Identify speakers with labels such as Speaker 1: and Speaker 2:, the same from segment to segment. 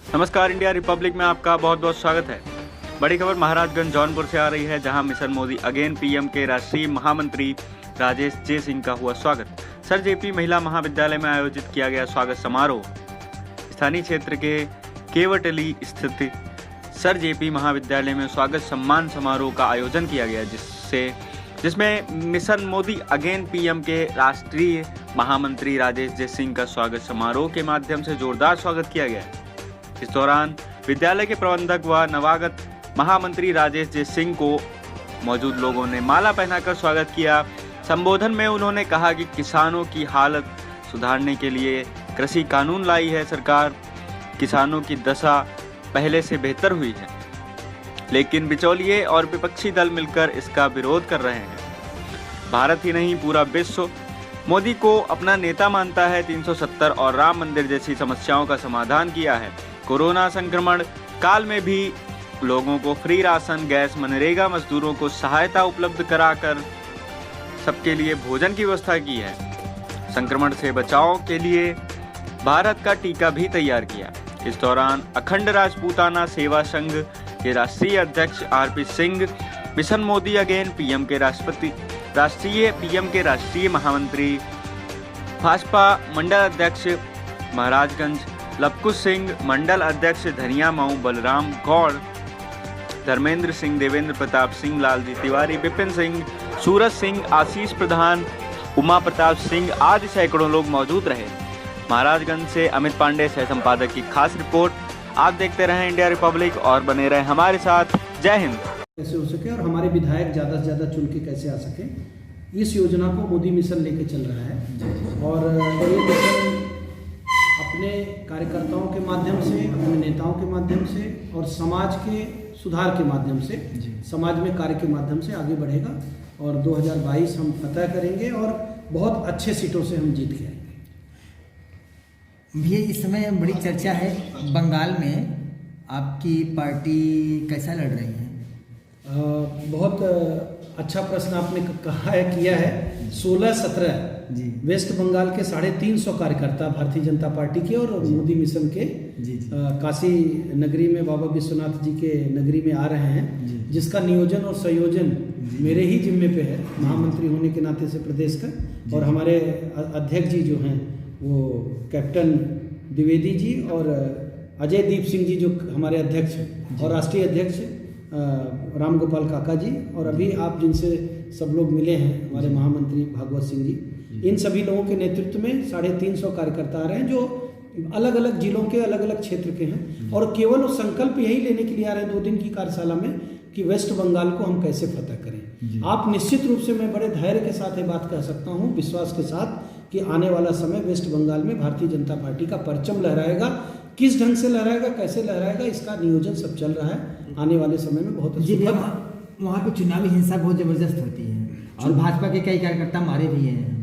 Speaker 1: नमस्कार, India Republic में आपका बहुत बहुत स्वागत है। बड़ी खबर महाराजगंज जौनपुर से आ रही है, जहां मिशन मोदी अगेन पीएम के राष्ट्रीय महामंत्री राजेश जे सिंह का हुआ स्वागत। सर जेपी महिला महाविद्यालय में आयोजित किया गया स्वागत समारोह। स्थानीय क्षेत्र के केवटली स्थित सर जेपी महाविद्यालय में स्वागत सम्मान समारोह का आयोजन किया गया, जिसमें मिशन मोदी अगेन पीएम के राष्ट्रीय महामंत्री राजेश जे सिंह का स्वागत समारोह के माध्यम से जोरदार स्वागत किया गया। इस दौरान विद्यालय के प्रबंधक व नवागत महामंत्री राजेश जे सिंह को मौजूद लोगों ने माला पहनाकर स्वागत किया। संबोधन में उन्होंने कहा कि किसानों की हालत सुधारने के लिए कृषि कानून लाई है सरकार। किसानों की दशा पहले से बेहतर हुई है, लेकिन बिचौलिए और विपक्षी दल मिलकर इसका विरोध कर रहे हैं। भारत ही नहीं, पूरा विश्व मोदी को अपना नेता मानता है। 370 और राम मंदिर जैसी समस्याओं का समाधान किया है। कोरोना संक्रमण काल में भी लोगों को फ्री राशन, गैस, मनरेगा मजदूरों को सहायता उपलब्ध कराकर सबके लिए भोजन की व्यवस्था की है। संक्रमण से बचाव के लिए भारत का टीका भी तैयार किया। इस दौरान अखंड राजपूताना सेवा संघ के राष्ट्रीय अध्यक्ष RP Singh, mission Modi again PM के राष्ट्रीय महामंत्री भाजपा मंडल अध्यक्ष महाराजगंज लवकुश सिंह, मंडल अध्यक्ष धनिया मऊ बलराम गौड़, धर्मेंद्र सिंह, देवेंद्र प्रताप सिंह, लालजी तिवारी, विपिन सिंह, सूरज सिंह, आशीष प्रधान, उमा प्रताप सिंह आदि सैकड़ों लोग मौजूद रहे। महाराजगंज से अमित पांडे सह संपादक की खास रिपोर्ट। आप देखते रहें इंडिया रिपब्लिक और बने रहें हमारे साथ। जय हिंद।
Speaker 2: कैसे हो सके और हमारे विधायक ज़्यादा से ज़्यादा चुन के कैसे आ सके, इस योजना को मोदी मिशन लेके चल रहा है। और ये मिशन अपने कार्यकर्ताओं के माध्यम से, अपने नेताओं के माध्यम से और समाज के सुधार के माध्यम से, समाज में कार्य के माध्यम से आगे बढ़ेगा और 2022 हम फतह करेंगे और बहुत अच्छे सीटों से हम जीत के आएंगे।
Speaker 3: भैया, इस समय बड़ी चर्चा है बंगाल में, आपकी पार्टी कैसा लड़ रही है?
Speaker 2: बहुत अच्छा प्रश्न आपने किया है। 16-17 वेस्ट बंगाल के 350 कार्यकर्ता भारतीय जनता पार्टी के और मोदी मिशन के काशी नगरी में, बाबा विश्वनाथ जी के नगरी में आ रहे हैं, जिसका नियोजन और संयोजन मेरे ही जिम्मे पे है, महामंत्री होने के नाते से प्रदेश का। और हमारे अध्यक्ष जी जो हैं वो कैप्टन द्विवेदी जी और अजय दीप सिंह जी जो हमारे अध्यक्ष हैं, और राष्ट्रीय अध्यक्ष राम गोपाल काका जी, और अभी आप जिनसे सब लोग मिले हैं हमारे महामंत्री भागवत सिंह जी, इन सभी लोगों के नेतृत्व में 350 कार्यकर्ता आ रहे हैं, जो अलग अलग जिलों के, अलग अलग क्षेत्र के हैं। और केवल वो संकल्प यही लेने के लिए आ रहे हैं 2 दिन की कार्यशाला में कि वेस्ट बंगाल को हम कैसे फतह करें। आप निश्चित रूप से, मैं बड़े धैर्य के साथ ये बात कह सकता हूँ, विश्वास के साथ, कि आने वाला समय वेस्ट बंगाल में भारतीय जनता पार्टी का परचम लहराएगा। किस ढंग से लहराएगा, कैसे लहराएगा, इसका नियोजन सब चल रहा है। आने वाले समय में बहुत
Speaker 3: वहाँ पे चुनावी हिंसा बहुत जबरदस्त होती है और भाजपा के कई कार्यकर्ता मारे भी हैं।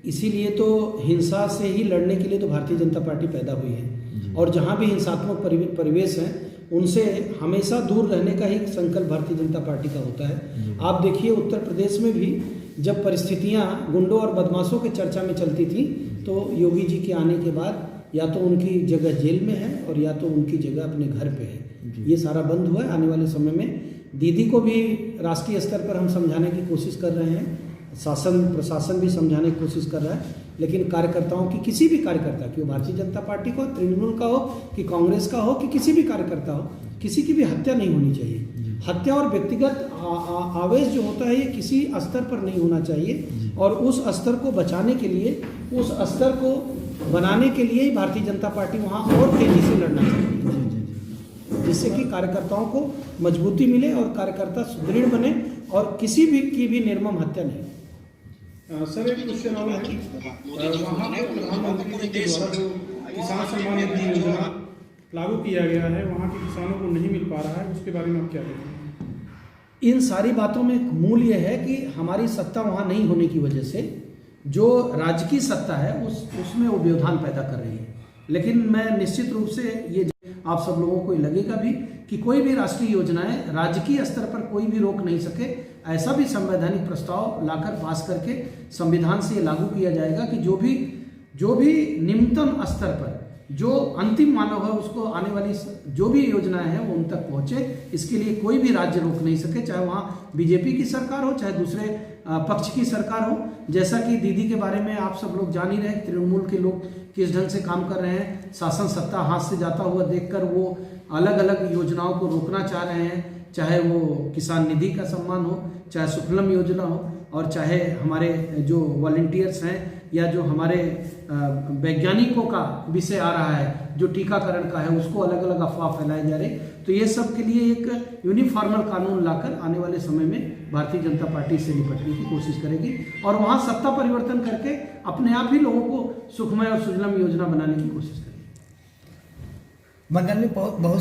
Speaker 2: इसीलिए तो हिंसा से ही लड़ने के लिए तो भारतीय जनता पार्टी पैदा हुई है, और जहाँ भी हिंसात्मक परिवेश है उनसे हमेशा दूर रहने का ही संकल्प भारतीय जनता पार्टी का होता है। आप देखिए, उत्तर प्रदेश में भी जब परिस्थितियां गुंडों और बदमाशों के चर्चा में चलती थी, तो योगी जी के आने के बाद या तो उनकी जगह जेल में है और या तो उनकी जगह अपने घर पे है। ये सारा बंद हुआ है। आने वाले समय में दीदी को भी राष्ट्रीय स्तर पर हम समझाने की कोशिश कर रहे हैं, प्रशासन भी समझाने की कोशिश कर रहा है, लेकिन कार्यकर्ताओं की, किसी भी कार्यकर्ता की, भारतीय जनता पार्टी को, तृणमूल का हो कि कांग्रेस का हो कि किसी भी कार्यकर्ता हो, किसी की भी हत्या नहीं होनी चाहिए। हत्या और व्यक्तिगत आवेश जो होता है, ये किसी स्तर पर नहीं होना चाहिए। और उस स्तर को बचाने के लिए, उस स्तर को बनाने के लिए ही भारतीय जनता पार्टी वहाँ और तेजी से लड़ना चाहिए, जिससे कि कार्यकर्ताओं को मजबूती मिले और कार्यकर्ता सुदृढ़ बने और किसी भी की भी निर्मम हत्या नहीं।
Speaker 4: सर, एक क्वेश्चन और है, वहाँ पर प्रधानमंत्री के द्वारा जो किसान सम्मान निधि योजना लागू किया गया है, वहाँ के किसानों को नहीं मिल पा रहा है, उसके बारे में आप क्या कहते हैं?
Speaker 2: इन सारी बातों में मूल ये है कि हमारी सत्ता वहाँ नहीं होने की वजह से जो राज्य की सत्ता है उसमें वो व्यवधान पैदा कर रही है। लेकिन मैं निश्चित रूप से ये, आप सब लोगों को लगेगा भी कि कोई भी राष्ट्रीय योजनाएं राजकीय स्तर पर कोई भी रोक नहीं सके, ऐसा भी संवैधानिक प्रस्ताव लाकर पास करके संविधान से लागू किया जाएगा कि जो भी निम्नतम स्तर पर जो अंतिम मानव है उसको आने वाली जो भी योजनाएं हैं वो उन तक पहुंचे, इसके लिए कोई भी राज्य रोक नहीं सके, चाहे वहाँ बीजेपी की सरकार हो चाहे दूसरे पक्ष की सरकार हो। जैसा कि दीदी के बारे में आप सब लोग जान ही रहे हैं, तृणमूल के लोग किस ढंग से काम कर रहे हैं, शासन सत्ता हाथ से जाता हुआ देखकर वो अलग अलग योजनाओं को रोकना चाह रहे हैं, चाहे वो किसान निधि का सम्मान हो, चाहे सुफलम योजना हो, और चाहे हमारे जो वॉलंटियर्स हैं या जो हमारे वैज्ञानिकों का विषय आ रहा है जो टीकाकरण का है, उसको अलग अलग अफवाह फैलाए जा रहे। तो ये सब के लिए एक यूनिफॉर्मल कानून लाकर आने वाले समय में भारतीय जनता पार्टी से निपटने की कोशिश करेगी और वहाँ सत्ता परिवर्तन करके अपने आप ही लोगों को सुखमय और सुजलम योजना बनाने की कोशिश करेगी।
Speaker 3: बंगाल में बहुत